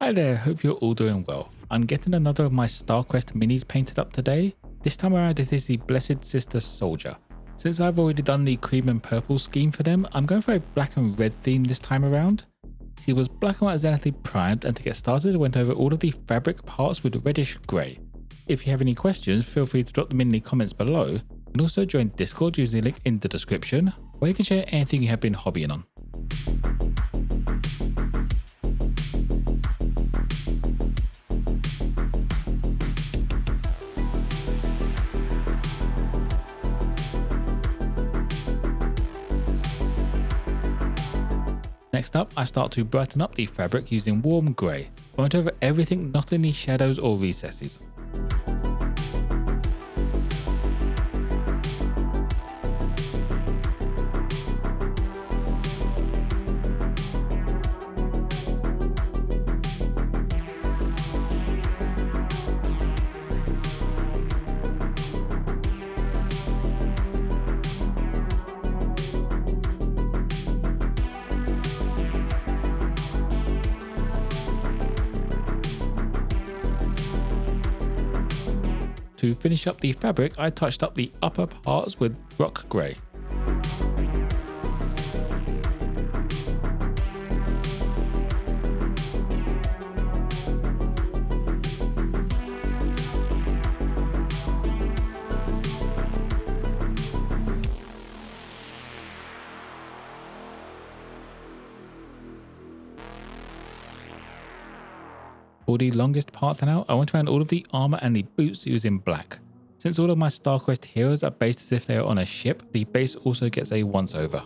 Hi there, hope you're all doing well. I'm getting another of my StarQuest minis painted up today. This time around it is the Blessed Sister Soldier. Since I've already done the cream and purple scheme for them, I'm going for a black and red theme this time around. She was black and white zenithally primed, and to get started I went over all of the fabric parts with reddish grey. If you have any questions, feel free to drop them in the comments below, and also join Discord using the link in the description, where you can share anything you have been hobbying on. Next up, I start to brighten up the fabric using warm grey. I went over everything not in the shadows or recesses. To finish up the fabric, I touched up the upper parts with rock grey. For the longest part now, I went around all of the armour and the boots using black. Since all of my StarQuest heroes are based as if they are on a ship, the base also gets a once over.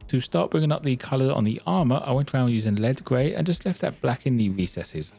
To start bringing up the colour on the armour, I went around using lead grey and just left that black in the recesses.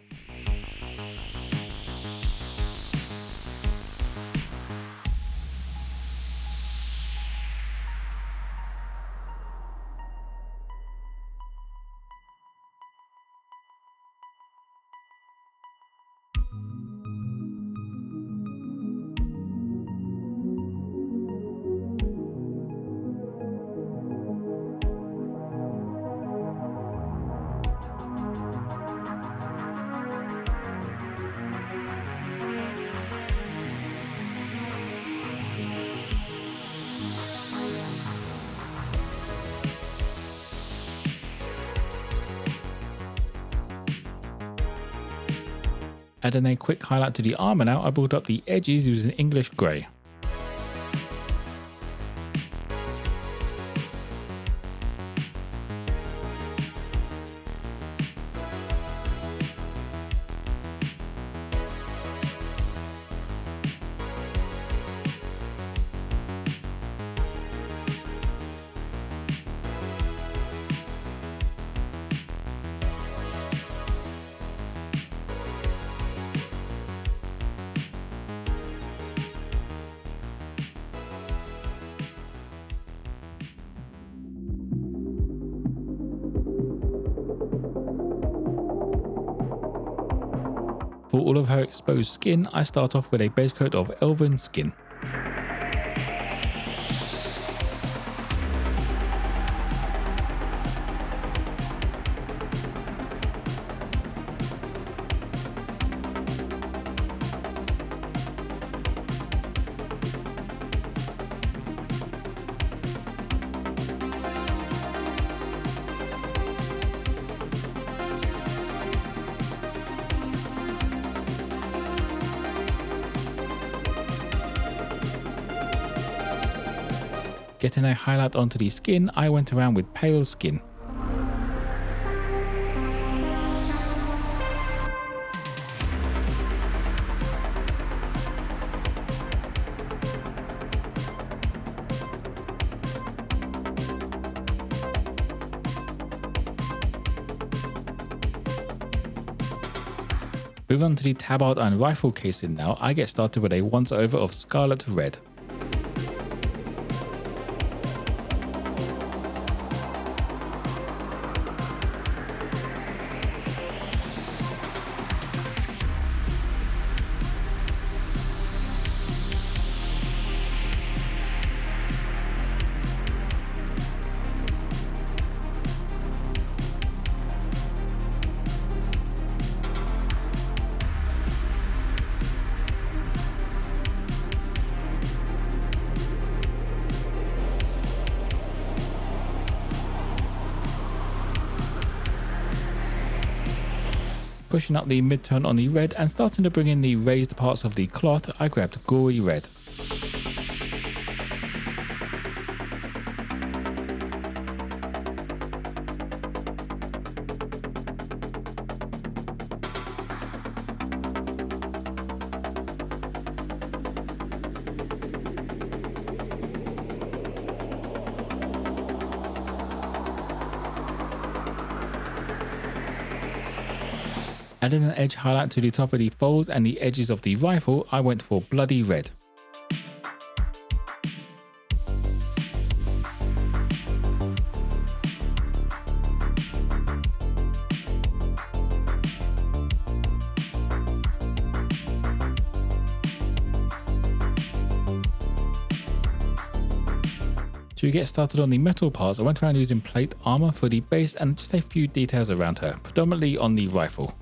Adding a quick highlight to the armour now, I brought up the edges using English grey. For all of her exposed skin, I start off with a base coat of Elven skin. Getting a highlight onto the skin, I went around with pale skin. Moving on to the tabard and rifle casing now, I get started with a once over of Scarlet Red. Pushing up the mid-tone on the red and starting to bring in the raised parts of the cloth, I grabbed Gory Red. Adding an edge highlight to the top of the folds and the edges of the rifle, I went for Bloody Red. To get started on the metal parts, I went around using plate armor for the base and just a few details around her, predominantly on the rifle.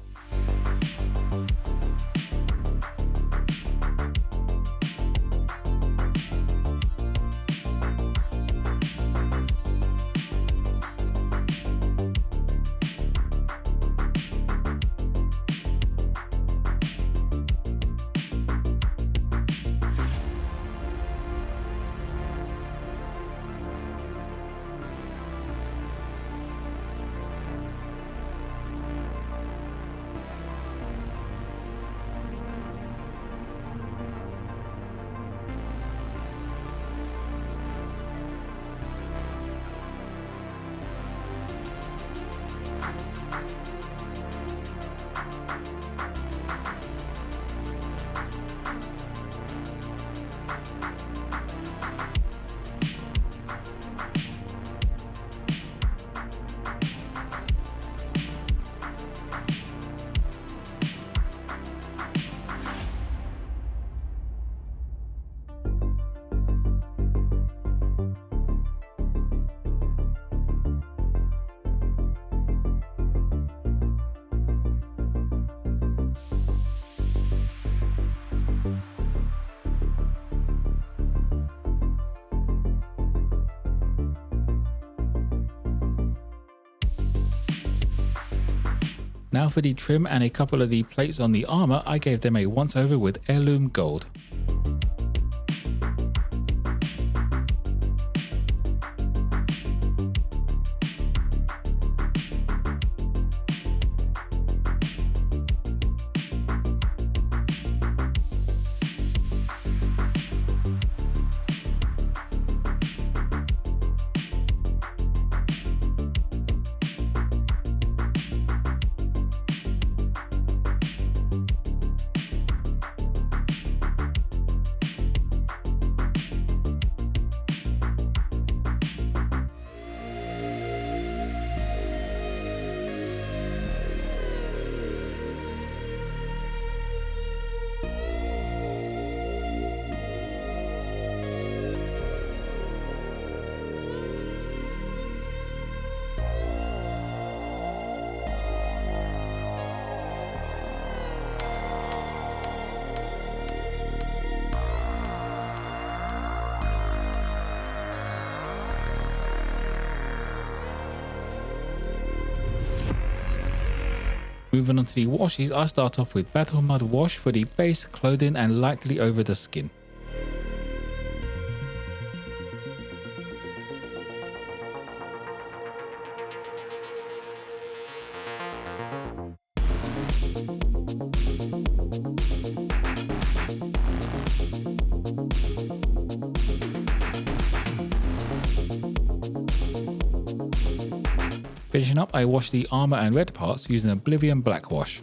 Now for the trim and a couple of the plates on the armor, I gave them a once over with Heirloom Gold. Moving on to the washes, I start off with Battle Mud Wash for the base, clothing and lightly over the skin. Finishing up, I washed the armor and red parts using Oblivion black wash.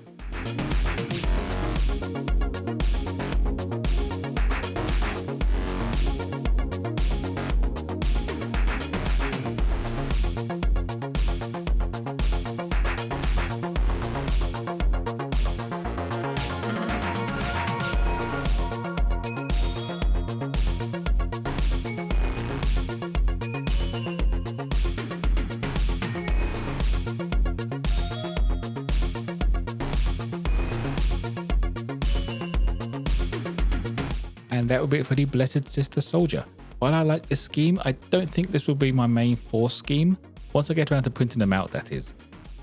And that will be it for the Blessed Sister Soldier. While I like this scheme, I don't think this will be my main force scheme, once I get around to printing them out, that is.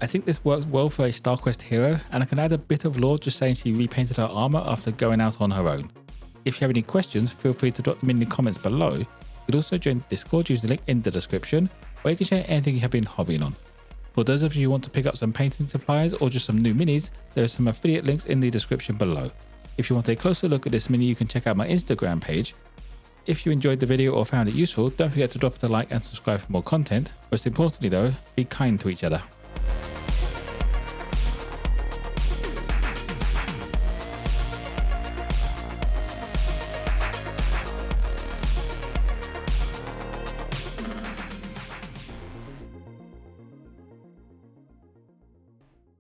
I think this works well for a StarQuest hero, and I can add a bit of lore just saying she repainted her armor after going out on her own. If you have any questions, feel free to drop them in the comments below. You can also join Discord using the link in the description, where you can share anything you have been hobbying on. For those of you who want to pick up some painting supplies or just some new minis, there are some affiliate links in the description below. If you want a closer look at this mini, you can check out my Instagram page. If you enjoyed the video or found it useful, don't forget to drop it a like and subscribe for more content. Most importantly though, be kind to each other.